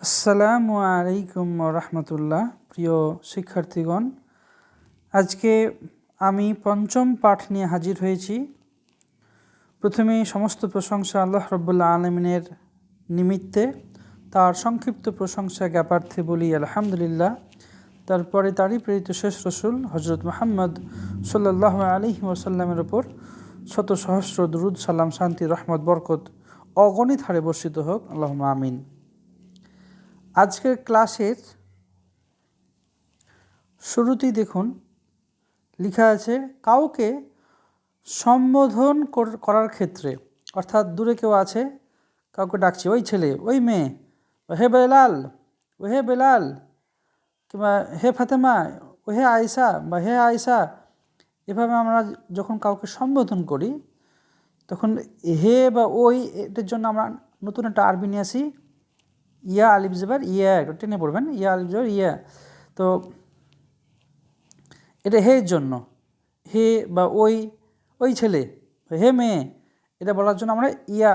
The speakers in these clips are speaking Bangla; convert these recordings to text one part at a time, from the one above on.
আসসালামু আলাইকুম রহমতুল্লাহ। প্রিয় শিক্ষার্থীগণ, আজকে আমি পঞ্চম পাঠ নিয়ে হাজির হয়েছি। প্রথমে সমস্ত প্রশংসা আল্লাহ রব্বুল্লাহ আলমিনের নিমিত্তে, তার সংক্ষিপ্ত প্রশংসা জ্ঞাপার্থে বলি আলহামদুলিল্লাহ। তারপরে তারই প্রেরিত শেষ রসুল হজরত মুহাম্মদ সাল্লাল্লাহু আলাইহি ওয়াসাল্লামের ওপর শত সহস্র দুরুদ সালাম শান্তি রহমত বরকত অগণিত হারে বর্ষিত হোক, আল্লাহুম্মা আমিন। আজকের ক্লাসের শুরুতেই দেখুন লেখা আছে, কাউকে সম্বোধন করার ক্ষেত্রে, অর্থাৎ দূরে কেউ আছে, কাউকে ডাকছি, ওই ছেলে, ওই মেয়ে, হে বেলাল, ও হে বেলাল, কিংবা হে ফাতেমা, ও হে আয়েশা বা হে আয়েশা। এভাবে আমরা যখন কাউকে সম্বোধন করি তখন হে বা ওই এটার জন্য আমরা নতুন একটা আরবি নিয়ে আসি, ইয়া আলিফ জবর ইয়া, এটা টেনে পড়বেন, ইয়া আলিফ জবর ইয়া। তো এটা হে জন্য, হে বা ওই ছেলে, হে মেয়ে, এটা বলার জন্য আমরা ইয়া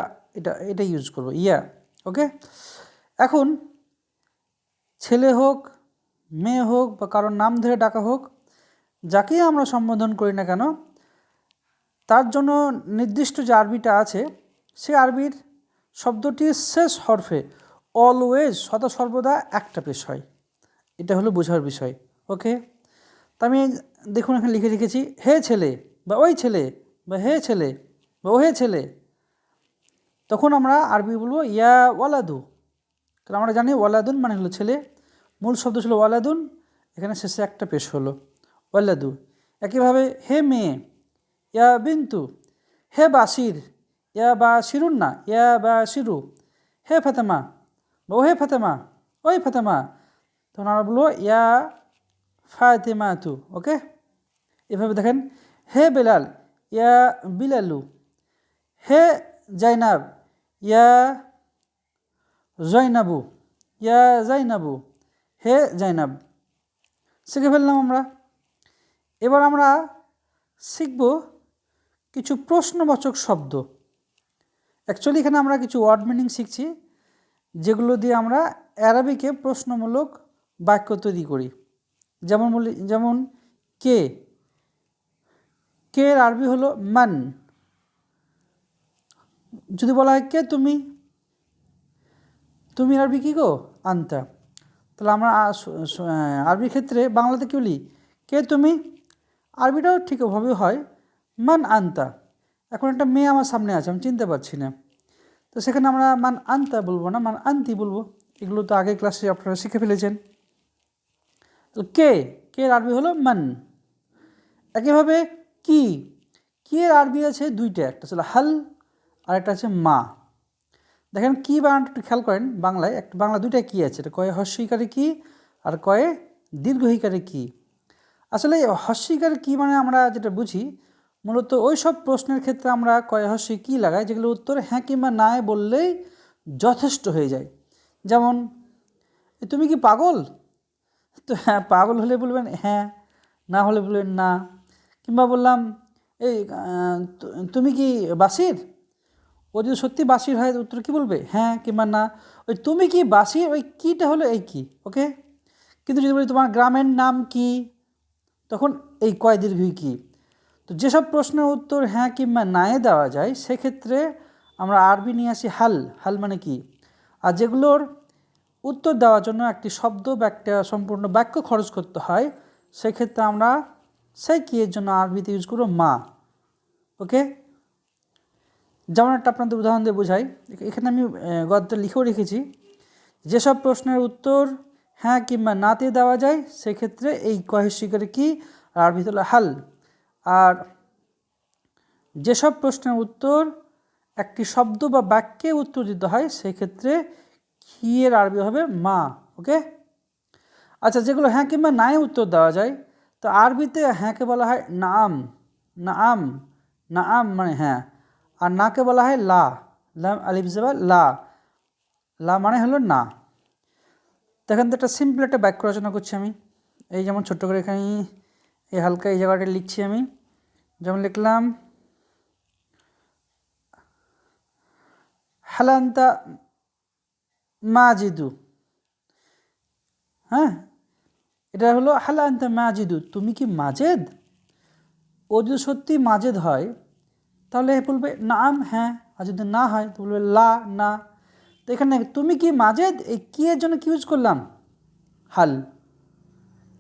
এটা ইউজ করব, ইয়া। ওকে, এখন ছেলে হোক, মেয়ে হোক বা কারোর নাম ধরে ডাকা হোক, যাকেই আমরা সম্বোধন করি না কেন, তার জন্য নির্দিষ্ট যে আরবিটা আছে, সে আরবির শব্দটির শেষ হরফে অলওয়েজ সদা সর্বদা একটা পেশ হয়। এটা হলো বোঝার বিষয়। ওকে, তা আমি দেখুন এখানে লিখে রেখেছি, হে ছেলে বা ওই ছেলে বা হে ছেলে বা ও হে ছেলে। তখন আমরা আরবি বলবো ইয়া ওয়ালাদু, কারণ আমরা জানি ওয়ালাদুন মানে হলো ছেলে, মূল শব্দ ছিল ওয়ালাদুন, এখানে শেষে একটা পেশ হলো ওয়ালাদু। একইভাবে হে মেয়ে, ইয়া বিন্তু, হে বাসির, ইয়া বাসিরুন না, ইয়া বাসিরু, হে ফাতেমা বা ও হে ফাতেমা, ওই ফাতেমা, তখন আমরা বলবো ইয়া ফাতেমাতু। ওকে, এভাবে দেখেন, হে বেলাল, ইয়া বিলালু, হে জাইনাব, ইয়া জয়নাবু, ইয়া জাইনাবু, হে জাইনাব। শিখে ফেললাম আমরা। এবার আমরা শিখব কিছু প্রশ্নবাচক শব্দ। অ্যাকচুয়ালি এখানে আমরা কিছু ওয়ার্ড মিনিং শিখছি, যেগুলো দিয়ে আমরা অ্যারাবিকে প্রশ্নমূলক বাক্য তৈরি করি। যেমন কে, কে এর আরবি হলো মান। যদি বলা হয় কে তুমি, তুমি আরবি কী গো, আনতা। তাহলে আমরা আরবির ক্ষেত্রে বাংলাতে কী বলি, কে তুমি। আরবিটাও ঠিক ওভাবেই হয়, মান আনতা। এখন একটা মেয়ে আমার সামনে আছে, আমি চিনতে পারছি না, তো সেখানে আমরা মান আনতা বলবো না, মান আনতি বলবো। এগুলো তো আগের ক্লাসে আপনারা শিখে ফেলেছেন। তো কে, কে এর আরবি হলো মান। একইভাবে কি, কি এর আরবি আছে দুইটা, একটা ছিল হাল আর একটা আছে মা। দেখেন কি বানানটা একটু খেয়াল করেন, বাংলায় একটা বাংলা দুইটা কি আছে, এটা কয়ে হস্যইকারে কি আর কয়ে দীর্ঘইকারে কি। আসলে হস্যইকারে কি মানে আমরা যেটা বুঝি, মূলত ওই সব প্রশ্নের ক্ষেত্রে আমরা কয়ে হস্যই কি লাগাই, যেগুলো উত্তর হ্যাঁ কিংবা নাই বললেই যথেষ্ট হয়ে যায়। যেমন তুমি কি পাগল, তো হ্যাঁ পাগল হলে বলবেন হ্যাঁ, না হলে বলবেন না। কিংবা বললাম এই তুমি কি বাসির, ও যদি সত্যি বাসির হয় উত্তর কী বলবে, হ্যাঁ কিংবা না। ওই তুমি কি বাসির, ওই কিটা হলো এই কি। ওকে, কিন্তু যদি বলি তোমার গ্রামের নাম কি, তখন এই কয় দীর্ঘই কি। তো যেসব প্রশ্নের উত্তর হ্যাঁ কিংবা নায়ে দেওয়া যায়, সেক্ষেত্রে আমরা আরবি নিয়ে আসি হাল, হাল মানে কি। আর যেগুলোর উত্তর দেওয়ার জন্য একটি শব্দ বা একটা সম্পূর্ণ বাক্য খরচ করতে হয়, সেক্ষেত্রে আমরা সেই কি এর জন্য আরবিতে ইউজ করবো মা। ওকে, যেমন একটা আপনাদের উদাহরণ দিয়ে বোঝাই, এখানে আমি গদ্যে লিখেও রেখেছি, যেসব প্রশ্নের উত্তর হ্যাঁ কিংবা নাতে দেওয়া যায়, সেক্ষেত্রে এই কহেশিকারে কি আরবিতে হলো হাল। আর যেসব প্রশ্নের উত্তর একটি শব্দ বা বাক্যে উত্তর দিতে হয়, সেক্ষেত্রে কি এর আরবি হবে মা। ওকে, আচ্ছা, যেগুলো হ্যাঁ কিংবা নাই উত্তর দেওয়া যায়, তো আরবিতে হ্যাঁকে বলা হয় নাম, নাম, নাম মানে হ্যাঁ, আর নাকে বলা হয় লা, লাম আলিফ জবর লা, লা মানে হলো না। দেখেন তো একটা সিম্পল একটা বাক্য রচনা করছি আমি, এই যেমন ছোট্ট করে এখানে এই হালকা এই জায়গাটা লিখছি আমি। যেমন লিখলাম হালান্তা মাজিদু, হ্যাঁ, এটা হলো হাল আনতা মাজিদু, তুমি কি মাজেদ। ও যদি সত্যি মাজেদ হয় তাহলে বলবে নাম, হ্যাঁ। আর যদি না হয় তো বলবে লা, না। তো এখানে তুমি কি মাজেদ, এই কি এর জন্য কি ইউজ করলাম, হাল।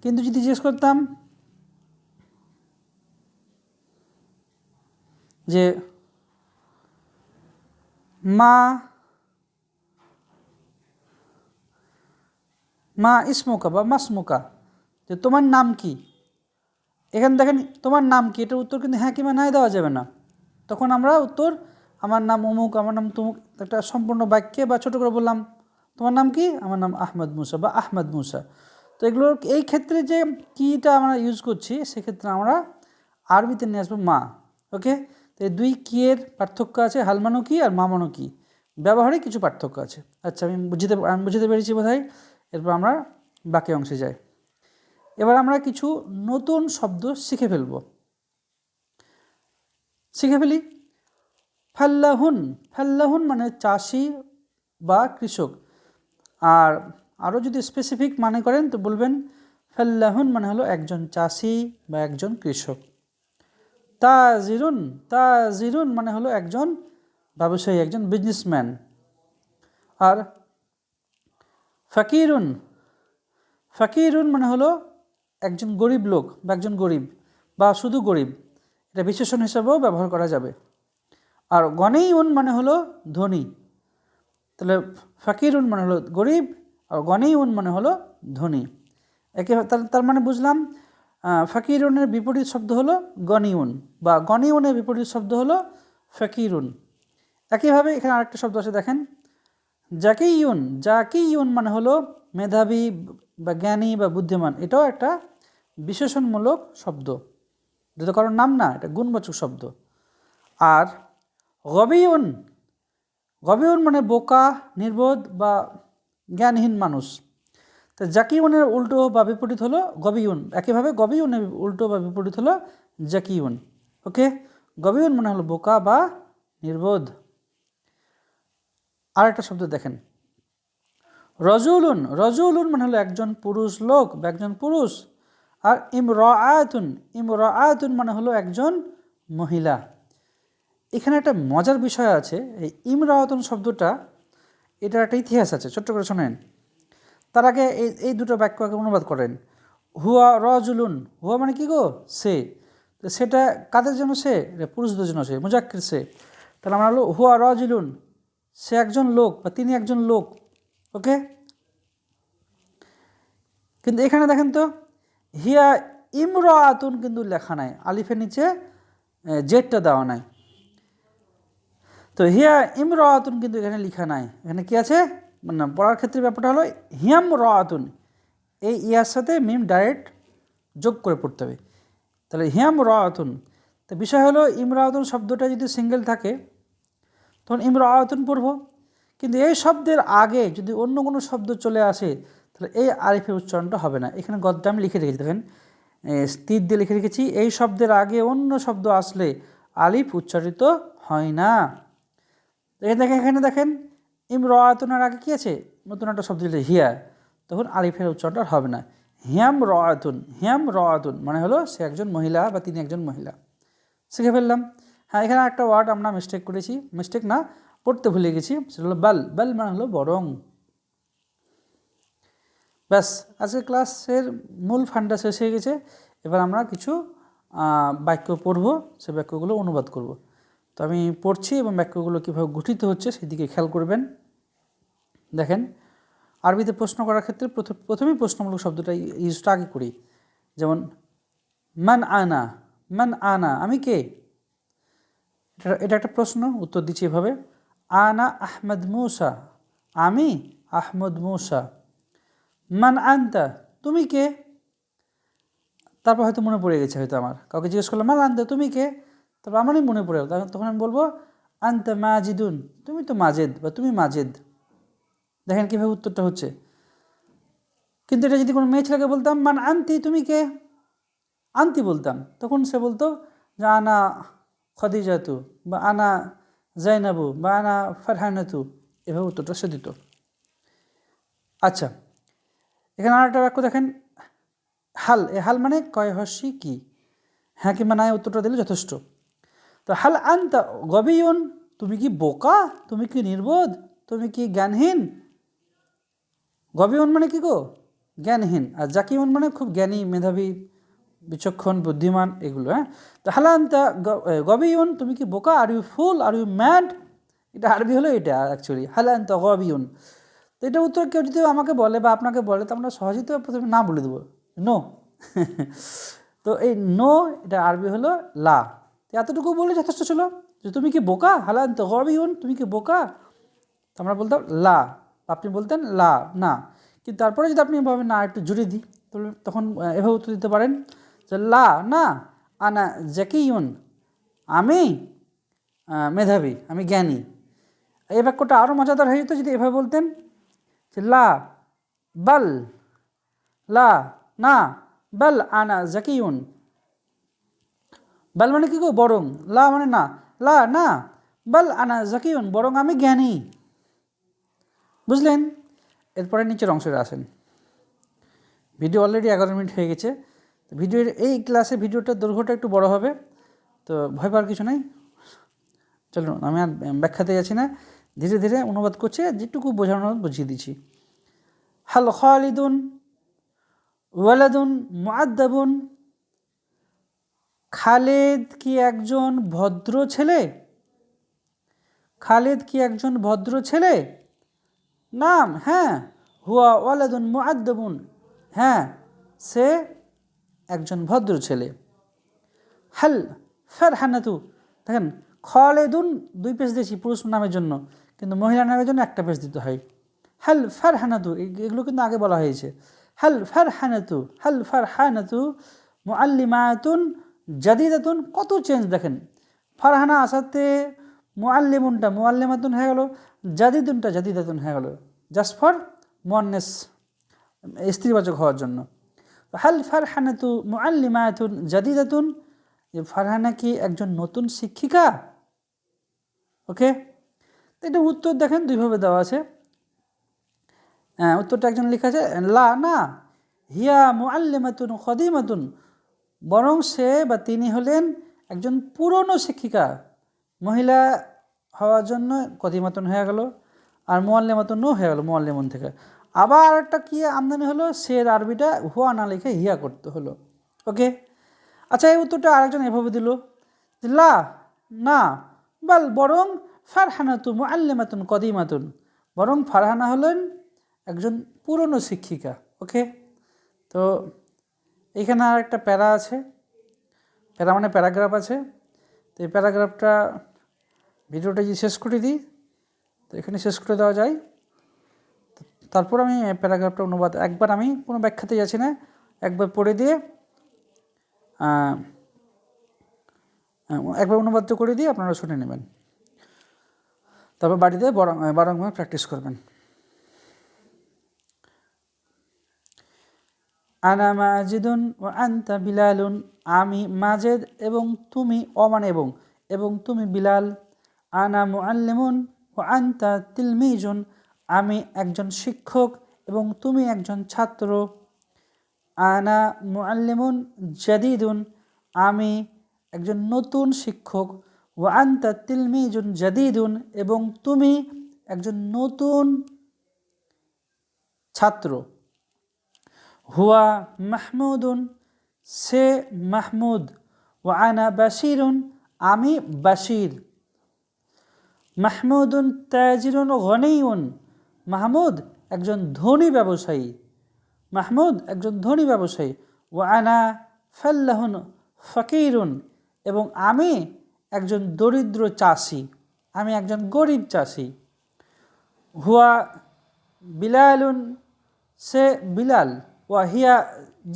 কিন্তু যদি জিজ্ঞেস করতাম যে মা মা ইসমুকা বা মাসমুকা, যে তোমার নাম কি, এখানে দেখেন তোমার নাম কি, এটার উত্তর কিন্তু হ্যাঁ কিংবা নাই দেওয়া যাবে না। তখন আমরা উত্তর আমার নাম অমুক, আমার নাম তমুক, একটা সম্পূর্ণ বাক্যে বা ছোটো করে বললাম তোমার নাম কি, আমার নাম আহমদ মুসা বা আহমদ মুসা। তো এগুলোর এই ক্ষেত্রে যে কিটা আমরা ইউজ করছি সেক্ষেত্রে আমরা আরবিতে নিয়ে আসবো মা। ওকে, তো এই দুই কি এর পার্থক্য আছে, হালমানো কি আর মামানো কি, ব্যবহারে কিছু পার্থক্য আছে। আচ্ছা, আমি বুঝতে পেরেছি বোধ হয়। এরপর আমরা বাকি অংশে যাই। এবার আমরা কিছু নতুন শব্দ শিখে ফেলি। ফাল্লাহুন, ফাল্লাহুন মানে চাষি বা কৃষক। আর আরও যদি স্পেসিফিক মানে করেন তো বলবেন ফাল্লাহুন মানে হলো একজন চাষি বা একজন কৃষক। তাজিরুন, তাজিরুন মানে হলো একজন ব্যবসায়ী, একজন বিজনেসম্যান। আর ফাকিরুন, ফাকিরুন মানে হলো একজন গরিব লোক বা একজন গরিব বা শুধু গরিব, এটা বিশেষণ হিসাবেও ব্যবহার করা যাবে। আর গনেইউন মানে হলো ধনী। তাহলে ফাকিরুন মানে হলো গরিব আর গনেইউন মানে হলো ধনী। একে তার মানে বুঝলাম ফাকিরুনের বিপরীত শব্দ হলো গনিউন বা গনিউনের বিপরীত শব্দ হলো ফাকিরুন। একইভাবে এখানে আরেকটা শব্দ আছে দেখেন, জাকিউন, জাকিউন মানে হলো মেধাবী বা জ্ঞানী বা বুদ্ধিমান, এটাও একটা বিশেষণমূলক শব্দ, যেটা কারোর নাম না, এটা গুণবাচক শব্দ। আর গবিউন, গবিউন মানে বোকা, নির্বোধ বা জ্ঞানহীন মানুষ। তো জাকিউনের উল্টো বা বিপরীত হলো গবিউন। একইভাবে গবিউনের উল্টো বা বিপরীত হলো জাকিউন। ওকে, গবিউন মানে হলো বোকা বা নির্বোধ। আর একটা শব্দ দেখেন, রজুলুন, রজুলুন মানে হলো একজন পুরুষ লোক বা একজন পুরুষ। আর ইমরাআতুন, ইমরাআতুন মানে হলো একজন মহিলা। এখানে একটা মজার বিষয় আছে, এই ইমরাআতুন শব্দটা, এটার একটা ইতিহাস আছে, ছোট্ট করে শোনেন। তার আগে এই দুটো বাক্যকে অনুবাদ করেন। হুয়া রজুলুন, হুয়া মানে কি গো, সে। তো সেটা কাদের জন্য সে, পুরুষদের জন্য সে, মুজাক্কির সে। তাহলে আমরা হলো হুয়া রজুলুন, সে একজন লোক বা তিনি একজন লোক। ওকে, কিন্তু এখানে দেখেন তো হিয়া ইমরাআতুন কিন্তু লেখা নাই, আলিফের নিচে জেডটা দেওয়া নাই। তো হিয়া ইমরাআতুন কিন্তু এখানে লেখা নাই। এখানে কি আছে মানে পড়ার ক্ষেত্রে ব্যাপারটা হলো হিয়াম রাআতুন, এই ইয়ার সাথে মিম ডাইরেক্ট যোগ করে পড়তে হবে। তাহলে হিয়াম রাআতুন। তো বিষয় হলো ইমরাআতুন শব্দটা যদি সিঙ্গেল থাকে তখন ইমরাআতুন পড়ব, কিন্তু এই শব্দের আগে যদি অন্য কোনো শব্দ চলে আসে তাহলে এই আলিফের উচ্চারণটা হবে না। এখানে গদ্যে আমি লিখে রেখেছি দেখেন, তীর দিয়ে লিখে রেখেছি, এই শব্দের আগে অন্য শব্দ আসলে আলিফ উচ্চারিত হয় না। এখানে দেখেন ইমরাআতুনের আগে কী আছে, নতুন একটা শব্দ দিলে হিয়া, তখন আলিফের উচ্চারণটা হবে না। হিয়াম রাআতুন, হিয়াম রাআতুন মানে হলো সে একজন মহিলা বা তিনি একজন মহিলা। শিখে ফেললাম। হ্যাঁ, এখানে একটা ওয়ার্ড আমরা মিস্টেক করেছি, মিস্টেক না, পড়তে ভুলে গেছি, সেটা হলো বাল। বাল মানে হলো বরং। ব্যাস, আজকের ক্লাসের মূল ফান্ডা শেষ হয়ে গেছে। এবার আমরা কিছু বাক্য পড়ব, সে বাক্যগুলো অনুবাদ করব। তো আমি পড়ছি এবং বাক্যগুলো কীভাবে গঠিত হচ্ছে সেদিকে খেয়াল করবেন। দেখেন, আরবিতে প্রশ্ন করার ক্ষেত্রে প্রথমেই প্রশ্নমূলক শব্দটা ইউজটা আগে করি। যেমন মান আনা, মান আনা আমি কে, এটা একটা প্রশ্ন, উত্তর দিচ্ছি এভাবে, আনা আহমদ মুসা, আমি আহমদ মুসা। মান আনতা, তুমি কে। তারপর হয়তো মনে পড়ে গেছে, হয়তো আমার কাউকে জিজ্ঞেস করলাম মান আনতা, তুমি কে, তারপর আমারই মনে পড়ে গেল, তখন আমি বলবো আনতা মাজিদুন, তুমি তো মাজেদ বা তুমি মাজেদ। দেখেন কীভাবে উত্তরটা হচ্ছে। কিন্তু এটা যদি কোনো মেয়ে ছেলেকে বলতাম মান আনতি, তুমি কে, আনতি বলতাম, তখন সে বলতো যে আনা খদিজাতু বা আনা জাইনাবু বা আনা ফারহানাতু, এভাবে উত্তরটা সে দিত। আচ্ছা, এখানে আর একটা বাক্য দেখেন, হাল। এ হাল মানে কয় হর্ষি কি, হ্যাঁ কি মানে উত্তরটা দিলে যথেষ্ট। তো হাল আনতা গবিউন, তুমি কি বোকা, তুমি কি নির্বোধ, তুমি কি জ্ঞানহীন। গবিউন মানে কি গো, জ্ঞানহীন। আর জাকিউন মানে খুব জ্ঞানী, মেধাবী, বিচক্ষণ, বুদ্ধিমান, এগুলো। হ্যাঁ, তো হাল আনতা গবিউন, তুমি কি বোকা, are you fool, are you mad. এটা আরবি হলো এটা অ্যাকচুয়ালি, হাল আনতা গবিউন। তো এটা উত্তর কেউ যদি আমাকে বলে বা আপনাকে বলে, তো আমরা সহজেই তো প্রথমে না বলে দেবো, নো। তো এই নো, এটা আরবি হলো লা। তো এতটুকু বলে যথেষ্ট ছিল যে তুমি কি বোকা, হালান তো গবিউন, তুমি কি বোকা। তো আমরা বলতাম লা, আপনি বলতেন লা, না। কিন্তু তারপরে যদি আপনি ভাবেন না একটু জুড়ে দিই, তখন এভাবে উত্তর দিতে পারেন যে লা না আনা জাকিউন, আমি মেধাবী, আমি জ্ঞানী। এই বাক্যটা আরও মজাদার হয়ে যেত যদি এভাবে বলতেন যে লা বাল, লা না বাল আনা জাকিউন। বাল মানে কি গো, বরং। লা মানে না, লা না বাল আনা জাকিউন, বরং আমি জ্ঞানী। বুঝলেন? এরপরে নিচের অংশে আসেন। ভিডিও অলরেডি 11 মিনিট হয়ে গেছে। তো ভিডিওর এই ক্লাসে ভিডিওটার দৈর্ঘ্যটা একটু বড় হবে, তো ভয় পাওয়ার কিছু নাই। চলুন, আমি আর ব্যাখ্যাতে যাচ্ছি না, ধীরে ধীরে অনুবাদ করছে, যেটুকু বোঝানোর বুঝিয়ে দিচ্ছি। হাল খালিদুন ওয়ালাদুন মুআদ্দাবুন, খালেদ কি একজন ভদ্র ছেলে, খালেদ কি একজন ভদ্র ছেলে। নাম, হ্যাঁ। হুয়া ওয়ালাদুন মুআদ্দাবুন, হ্যাঁ সে একজন ভদ্র ছেলে। হাল ফারহানাতু, দেখেন খালেদুন 2 পেজ দিয়েছি পুরুষ নামের জন্য, কিন্তু মহিলা নামের জন্য 1টা পেজ দিতে হয়। হাল ফারহানাতু, এগুলো কিন্তু আগে বলা হয়েছে। হাল ফারহানাতু, হাল ফারহানাতু মুআল্লিমাতুন জাদিদাতুন, কত চেঞ্জ দেখেন। ফারহানা আসাতে মুআল্লিমুনটা মুআল্লিমাতুন হয়ে গেল, জাদিদুনটা জাদিদাতুন হয়ে গেল, জাস্ট ফর মুয়ান্নাস, স্ত্রীবাচক হওয়ার জন্য। হাল ফারহানাতু মুআল্লিমাতুন জাদিদাতুন, যে ফারহানা কি একজন নতুন শিক্ষিকা। ওকে, তো এটা উত্তর দেখেন দুইভাবে দেওয়া আছে। উত্তরটা একজন লেখা আছে লা না হিয়া মুআল্লিমাতুন কদিমাতুন, বরং সে বা তিনি হলেন একজন পুরনো শিক্ষিকা। মহিলা হওয়ার জন্য কদিমাতুন হয়ে গেল, আর মুআল্লিমাতুনও হয়ে গেল মুআল্লিমুন থেকে। আবার একটা কি আমদানি হলো, সের আরবিটা হুয়া না লিখে হিয়া করতে হলো। ওকে, আচ্ছা এই উত্তরটা আরেকজন এভাবে দিল, লা না বাল, বরং ফারহানাতু মুআল্লিমাতুন কদিমাতুন, বরং ফারহানা হলেন একজন পুরনো শিক্ষিকা। ওকে, তো এখানে আর একটা প্যারা আছে, প্যারা মানে প্যারাগ্রাফ আছে। তো এই প্যারাগ্রাফটা ভিডিওটা যদি শেষ করে দিই, তো এখানে শেষ করে দেওয়া যায়। তারপর আমি প্যারাগ্রাফটা অনুবাদ, একবার আমি কোনো ব্যাখ্যাতে যাচ্ছি না, একবার পড়ে দিয়ে একবার অনুবাদ করে দিয়ে আপনারা শুনে নেবেন, তারপর বাড়িতে বারংবার প্র্যাকটিস করবেন। আনা মাজিদুন ও আনতা বিলালুন, আমি মাজেদ এবং তুমি অমান এবং তুমি বিলাল। আনা মুআল্লিমুন ও আনতা তিলমিজুন, আমি একজন শিক্ষক এবং তুমি একজন ছাত্র। আনা মুআল্লিমুন জাদিদুন, আমি একজন নতুন শিক্ষক। ও আনতা তিলমিজুন জাদিদুন, এবং তুমি একজন নতুন ছাত্র। হুয়া মাহমুদুন, সে মাহমুদ। ও আনা বাশিরুন, আমি বাশির। মাহমুদুন তাজিরুন গনিউন, মাহমুদ একজন ধনী ব্যবসায়ী, মাহমুদ একজন ধনী ব্যবসায়ী। ও আনা ফাল্লাহুন ফকিরুন, এবং আমি একজন দরিদ্র চাষি, আমি একজন গরিব চাষি। হুয়া বিলালুন, সে বিলাল। ওয়া হিয়া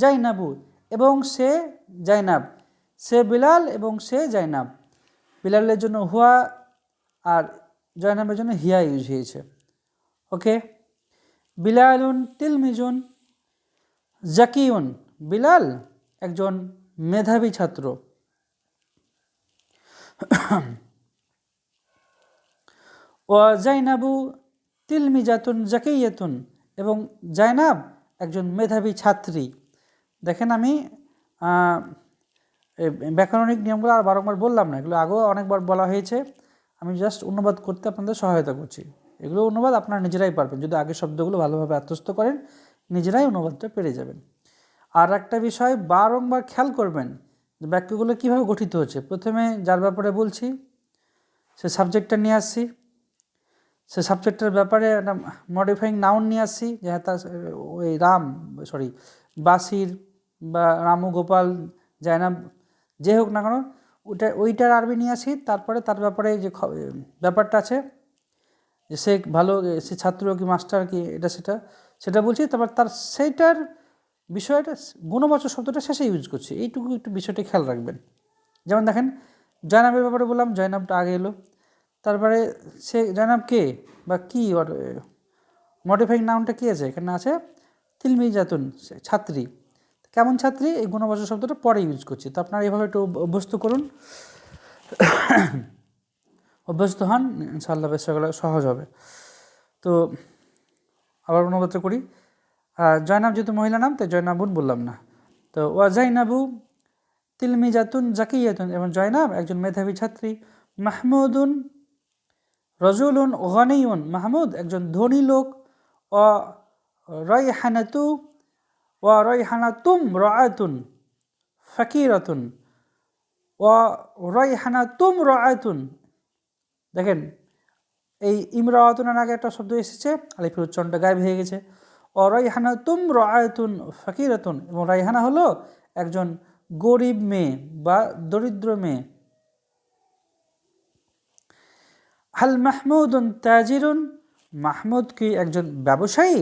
জাইনাবু, এবং সে জাইনাব। সে বিলাল এবং সে জাইনাব। বিলালের জন্য হুয়া আর জয়নাবের জন্য হিয়া ইউজ হয়েছে। ওকে, বিলালুন তিলমিজুন জাকিউন, বিলাল একজন মেধাবী ছাত্র। ও জাইনাবু তিলমিজাতুন জাকিয়াতুন, এবং জাইনাব একজন মেধাবী ছাত্রী। দেখেন আমি ব্যাকরণিক নিয়মগুলো আর বারংবার বললাম না, এগুলো আগেও অনেকবার বলা হয়েছে। আমি জাস্ট অনুবাদ করতে আপনাদের সহায়তা করছি। এগুলো অনুবাদ আপনারা নিজেরাই পারবেন, যদি আগের শব্দগুলো ভালোভাবে আত্মস্থ করেন নিজেরাই অনুবাদটা পেরে যাবেন। আর একটা বিষয় বারংবার খেয়াল করবেন যে বাক্যগুলো কীভাবে গঠিত হচ্ছে। প্রথমে যার ব্যাপারে বলছি সে সাবজেক্টটা নিয়ে আসছি, সে সাবজেক্টের ব্যাপারে একটা মডিফাইং নাউন নিয়ে আসছি, যে হ্যাঁ তার ওই বাসির বা রামু, গোপাল, জায়নাব যে হোক না কেন ওইটার আরবি নিয়ে আসি। তারপরে তার ব্যাপারে যে ব্যাপারটা আছে যে সে ভালো, সে ছাত্র কি মাস্টার কি এটা সেটা বলছি। তারপর তার সেইটার বিষয়টা গুণবাচক শব্দটা শেষে ইউজ করছি, এইটুকু একটু বিষয়টা খেয়াল রাখবেন। যেমন দেখেন জয়নাবের ব্যাপারে বললাম, জয়নাবটা আগে এলো। তারপরে সে জয়নাব কে বা কি, ওর মডিফাইং নাউনটা কী আছে এখানে আছে, তিলমিজাতুন ছাত্রী। কেমন ছাত্রী, এই গুণবাচক শব্দটা পরে ইউজ করছি। তো আপনারা এইভাবে একটু অভ্যস্ত করুন, অভ্যস্ত হন, ইনশাআল্লাহ বিষয়গুলো সহজ হবে। তো আবার অনুবাদটা করি। জয়নাব যেহেতু মহিলা নাম তাই জয়নাবুন বললাম না। তো ওয়া জাইনাবু তিলমিজাতুন জাকিয়াতুন, এবং জয়নাব একজন মেধাবী ছাত্রী। মাহমুদুন রজুলুন গনিউন, মাহমুদ একজন ধনী লোক। ও রাইহানাতু ও রাইহানাতুম রাআতুন ফাকিরাতুন ও রাইহানাতুম রাআতুন। দেখেন এই ইমরাআতুনের আগে একটা শব্দ এসেছে, আলিফের উচ্চারণটা গায়েব হয়ে গেছে। ও রাইহানাতুম রাআতুন ফাকিরাতুন, এবং রাইহানা হলো একজন গরিব মেয়ে বা দরিদ্র মেয়ে। হাল মাহমুদুন তাজিরুন, মাহমুদ কি একজন ব্যবসায়ী?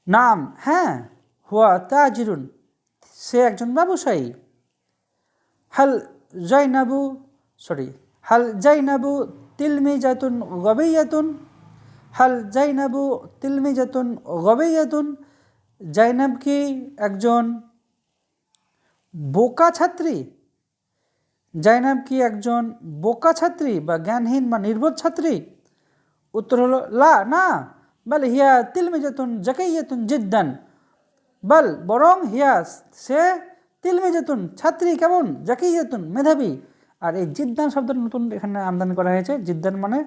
নাম, হ্যাঁ, হুয়া তাজিরুন, সে একজন ব্যবসায়ী। হাল জাইনাবু হাল জাইনাবু তিলমিজাতুন গবিয়াতুন, হাল জাইনাবু তিলমিজাতুন গবিয়াতুন, জাইনাব কি একজন বোকা ছাত্রী? জাইনাব কি একজন বোকা ছাত্রী বা জ্ঞানহীন বা নির্বোধ ছাত্রী? উত্তর হলো লা, না, বল হিয়া তিলমিজাতুন জাকিয়াতুন জিদ্দান, বল বরং হিয়া সে তিলমিজাতুন ছাত্রী, কেমন, জাকিয়াতুন মেধাবী। আর এই জিদ্দান শব্দটা নতুন এখানে আমদানি করা হয়েছে। জিদ্দান মানে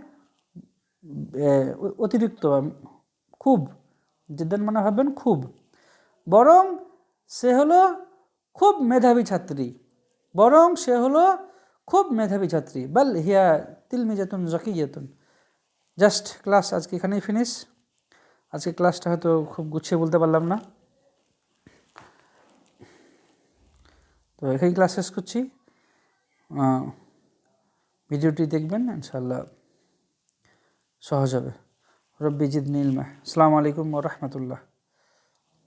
অতিরিক্ত, খুব। জিদ্দান মানে ভাববেন খুব, বরং সে হলো খুব মেধাবী ছাত্রী, বরং সে হলো খুব মেধাবী ছাত্রী। বল হিয়া তিলমিজাতুন জাকিয়াতুন। জাস্ট ক্লাস আজকে এখানেই ফিনিশ। আজকে ক্লাসটা হয়তো খুব গুছিয়ে বলতে পারলাম না, তো এখানেই ক্লাস শেষ করছি। ভিডিওটি দেখবেন, ইনশাআল্লাহ সহজ হবে। রব্বি জিদনি ইলমা। আসসালামু আলাইকুম ওয়া রাহমাতুল্লাহ।